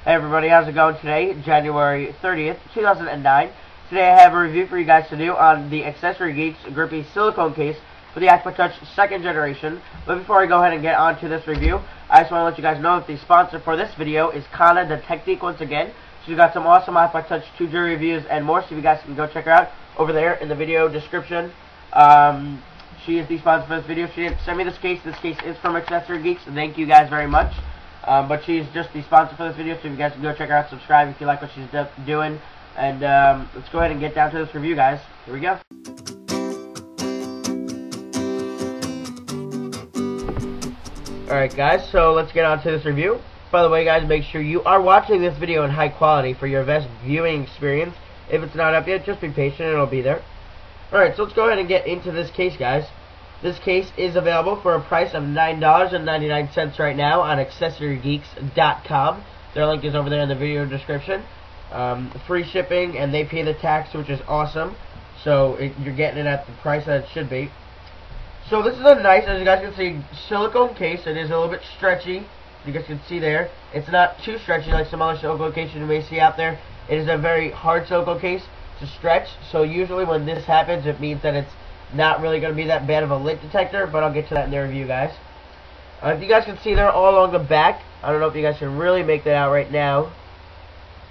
Hey everybody, how's it going today? January 30th, 2009. Today I have a review for you guys to do on the Accessory Geeks grippy silicone case for the iPod Touch 2nd generation. But before I go ahead and get on to this review, I just want to let you guys know that the sponsor for this video is Kana the Technique once again. She's got some awesome iPod Touch 2G reviews and more, so you guys can go check her out over there in the video description. She is the sponsor for this video. She didn't send me this case. This case is from Accessory Geeks. Thank you guys very much. But she's just the sponsor for this video, so you guys can go check her out, subscribe if you like what she's doing. And let's go ahead and get down to this review, guys. Here we go. Alright guys, so let's get on to this review. By the way guys, make sure you are watching this video in high quality for your best viewing experience. If it's not up yet, just be patient, it'll be there. Alright, so let's go ahead and get into this case, guys. This case is available for a price of $9.99 right now on AccessoryGeeks.com. Their link is over there in the video description. Free shipping, and they pay the tax, which is awesome. So you're getting it at the price that it should be. So this is a nice, as you guys can see, silicone case. It is a little bit stretchy. You guys can see there. It's not too stretchy like some other silicone cases you may see out there. It is a very hard silicone case to stretch. So usually when this happens, it means that it's not really going to be that bad of a lint detector, but I'll get to that in the review, guys. If you guys can see there all along the back, I don't know if you guys can really make that out right now.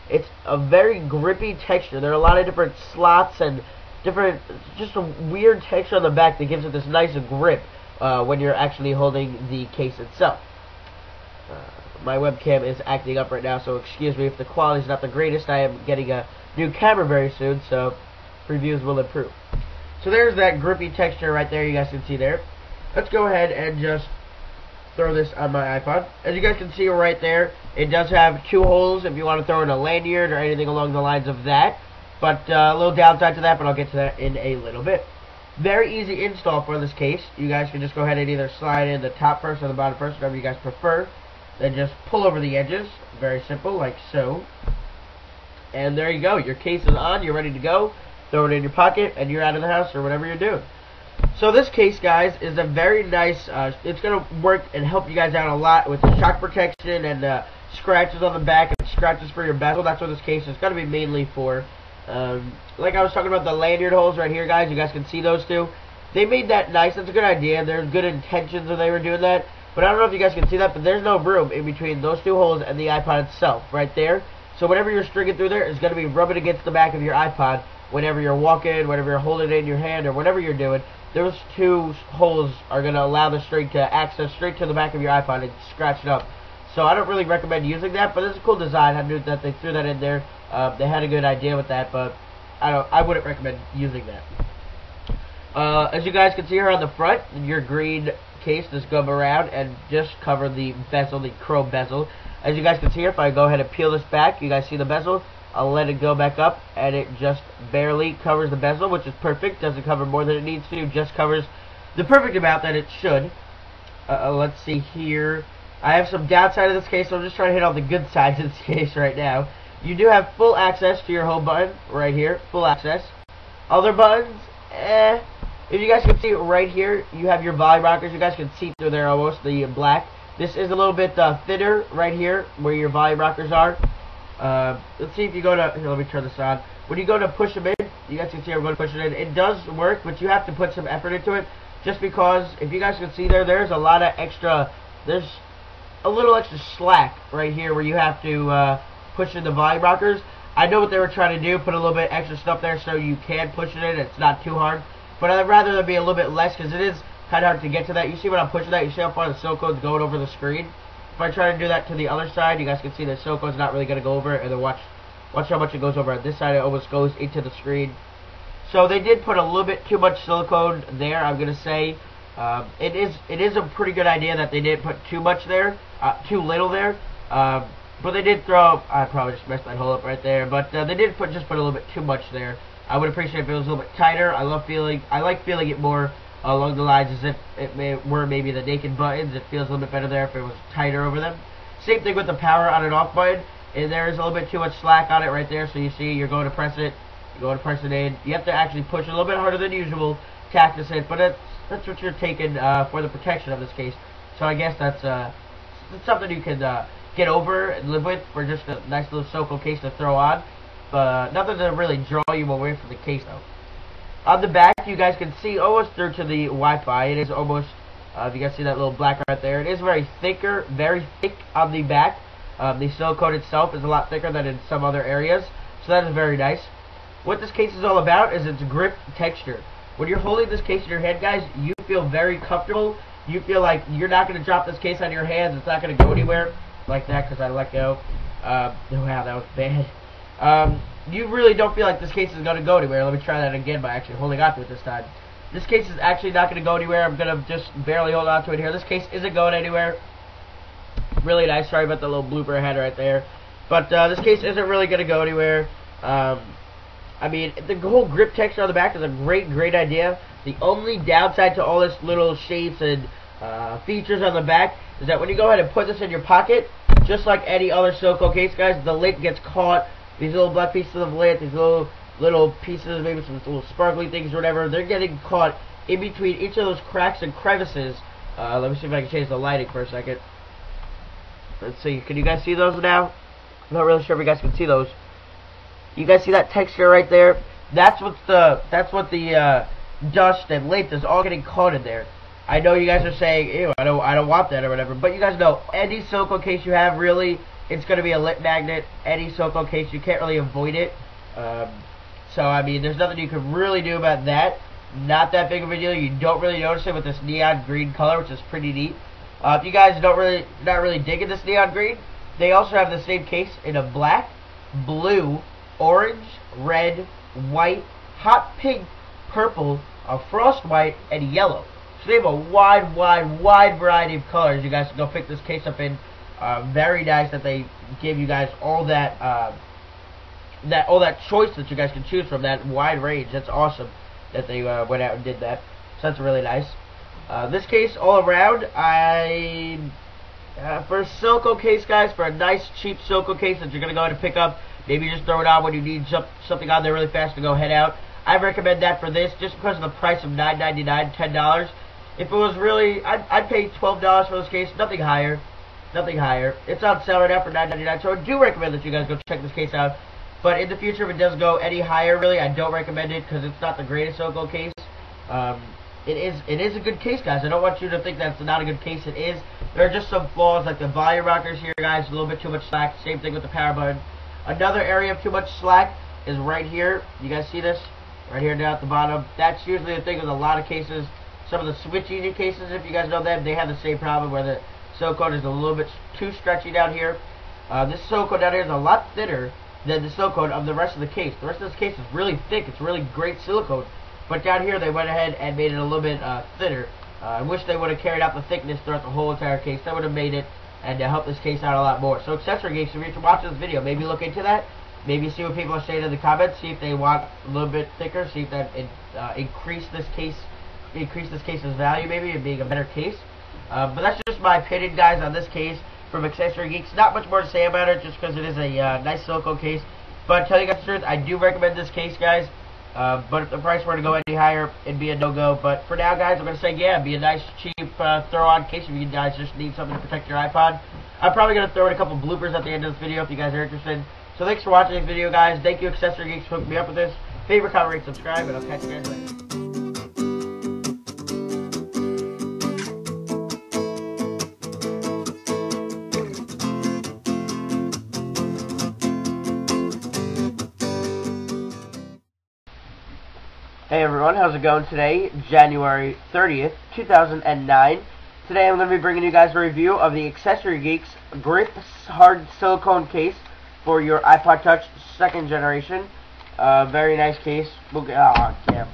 It's a very grippy texture. There are a lot of different slots and different, just a weird texture on the back that gives it this nice grip when you're actually holding the case itself. My webcam is acting up right now, so excuse me if the quality is not the greatest. I am getting a new camera very soon, so reviews will improve. So there's that grippy texture right there, you guys can see there. Let's go ahead and just throw this on my iPod. As you guys can see right there, it does have two holes if you want to throw in a lanyard or anything along the lines of that. But a little downside to that, but I'll get to that in a little bit. Very easy install for this case. You guys can just go ahead and either slide in the top first or the bottom first, whatever you guys prefer. Then just pull over the edges. Very simple, like so. And there you go. Your case is on. You're ready to go. Throw it in your pocket, and you're out of the house or whatever you're doing. So this case, guys, is a very nice, it's going to work and help you guys out a lot with the shock protection and scratches on the back and scratches for your bezel. That's what this case is going to be mainly for. Like I was talking about the lanyard holes right here, guys, you guys can see those two. They made that nice. That's a good idea. There's good intentions when they were doing that. But I don't know if you guys can see that, but there's no room in between those two holes and the iPod itself right there. So whatever you're stringing through there is going to be rubbing against the back of your iPod whenever you're walking, whenever you're holding it in your hand, or whatever you're doing. Those two holes are going to allow the string to access straight to the back of your iPod and scratch it up. So I don't really recommend using that, but it's a cool design. I knew that they threw that in there. They had a good idea with that, but I wouldn't recommend using that. As you guys can see here on the front, your green case does come around and just cover the bezel, the chrome bezel. As you guys can see here, if I go ahead and peel this back, you guys see the bezel. I'll let it go back up, and it just barely covers the bezel, which is perfect. Doesn't cover more than it needs to. Just covers the perfect amount that it should. Let's see here. I have some downside of this case, so I'm just trying to hit all the good sides of this case right now. You do have full access to your home button right here. Full access. Other buttons, If you guys can see right here, you have your volume rockers. You guys can see through there almost, the black. This is a little bit thinner right here where your volume rockers are. Let's see if you go to, here, let me turn this on. When you go to push them in, you guys can see I'm going to push it in. It does work, but you have to put some effort into it. Just because, if you guys can see there, there's a lot of extra, there's a little extra slack right here where you have to push in the volume rockers. I know what they were trying to do, put a little bit extra stuff there so you can push it in. It's not too hard. But I'd rather there be a little bit less because it is kind of hard to get to that. You see when I'm pushing that, you see how far the silicone's going over the screen? If I try to do that to the other side, you guys can see the silicone's not really going to go over it. And then watch how much it goes over on this side. It almost goes into the screen. So they did put a little bit too much silicone there, I'm going to say. It is a pretty good idea that they didn't put too much there, too little there. But they did throw, I probably just messed that hole up right there. But they did just put a little bit too much there. I would appreciate if it was a little bit tighter. I like feeling it more along the lines as if it were maybe the naked buttons. It feels a little bit better there if it was tighter over them. Same thing with the power on and off button. And there is a little bit too much slack on it right there. So you see, you're going to press it. You're going to press it in. You have to actually push a little bit harder than usual to access it. But that's what you're taking for the protection of this case. So I guess that's something you can get over and live with for just a nice little Silcon case to throw on. But nothing to really draw you away from the case though. On the back, you guys can see almost through to the Wi-Fi. It is almost, if you guys see that little black right there, it is very thick on the back. The silicone itself is a lot thicker than in some other areas, so that is very nice. What this case is all about is its grip texture. When you're holding this case in your hand, guys, you feel very comfortable. You feel like you're not going to drop this case on your hands. It's not going to go anywhere like that because I let go. Wow, that was bad. You really don't feel like this case is going to go anywhere. Let me try that again by actually holding on to it this time. This case is actually not going to go anywhere. I'm going to just barely hold on to it here. This case isn't going anywhere. Really nice. Sorry about the little blooper I had right there. But this case isn't really going to go anywhere. I mean, the whole grip texture on the back is a great idea. The only downside to all this little shapes and features on the back is that when you go ahead and put this in your pocket, just like any other Silcon case, guys, the lid gets caught. These little black pieces of lid, these little pieces, maybe some little sparkly things or whatever, they're getting caught in between each of those cracks and crevices. Let me see if I can change the lighting for a second. Let's see, can you guys see those now? I'm not really sure if you guys can see those. You guys see that texture right there? That's what the dust and lint is all getting caught in there. I know you guys are saying, ew, I don't want that or whatever, but you guys know any Silcon case you have, really, it's going to be a lint magnet. Any Silcon case, you can't really avoid it. So I mean, there's nothing you can really do about that. Not that big of a deal. You don't really notice it with this neon green color, which is pretty neat. If you guys not really digging this neon green, they also have the same case in a black, blue, orange, red, white, hot pink, purple, a frost white, and yellow. So they have a wide variety of colors you guys can go pick this case up in. Very nice that they give you guys all that choice that you guys can choose from, that wide range. That's awesome that they went out and did that. So that's really nice. This case all around, for a Silcon case, guys, for a nice cheap Silcon case that you're gonna go ahead and pick up, maybe just throw it on when you need something on there really fast to go head out. I recommend that for this, just because of the price of $9.99, $10. If it was really, I'd pay $12 for this case, nothing higher. It's on sale right now for $9.99, so I do recommend that you guys go check this case out. But in the future, if it does go any higher, really, I don't recommend it because it's not the greatest Silcon case. It is a good case, guys. I don't want you to think that it's not a good case. It is. There are just some flaws, like the volume rockers here, guys. A little bit too much slack. Same thing with the power button. Another area of too much slack is right here. You guys see this? Right here down at the bottom. That's usually the thing with a lot of cases. Some of the Switch Easy cases, if you guys know them, they have the same problem where the Silcon is a little bit too stretchy down here. This Silcon down here is a lot thinner than the Silcon of the rest of the case. The rest of this case is really thick. It's really great silicone. But down here they went ahead and made it a little bit thinner. I wish they would have carried out the thickness throughout the whole entire case. That would have made it and helped this case out a lot more. So Accessory Geeks, if you're watching this video, maybe look into that. Maybe see what people are saying in the comments. See if they want a little bit thicker. See if that increase this case's value, maybe, and being a better case. But that's just my opinion, guys, on this case from Accessory Geeks. Not much more to say about it, just because it is a nice Silcon case. But to tell you guys the truth, I do recommend this case, guys. But if the price were to go any higher, it'd be a no-go. But for now, guys, I'm going to say, yeah, it'd be a nice, cheap throw-on case if you guys just need something to protect your iPod. I'm probably going to throw in a couple bloopers at the end of this video if you guys are interested. So thanks for watching this video, guys. Thank you, Accessory Geeks, for hooking me up with this. Favorite, comment, rate, subscribe, and I'll catch you guys later. Hey everyone, how's it going today? January 30th, 2009. Today I'm going to be bringing you guys a review of the Accessory Geeks Grip Hard Silicone case for your iPod Touch 2nd generation. Very nice case. Damn.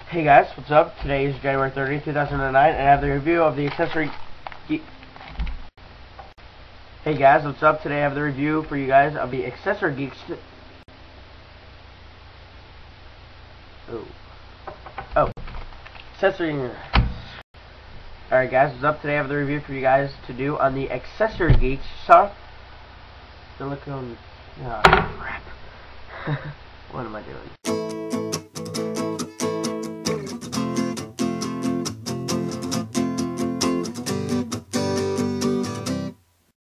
Hey guys, what's up? Today is January 30th, 2009, and I have the review of the Accessory Geeks. Hey guys, what's up? Today I have the review for you guys of the Accessory Geeks. Accessory. Alright guys, what's up? Today I have the review for you guys to do on the Accessory Geeks soft silicone. Oh crap. What am I doing?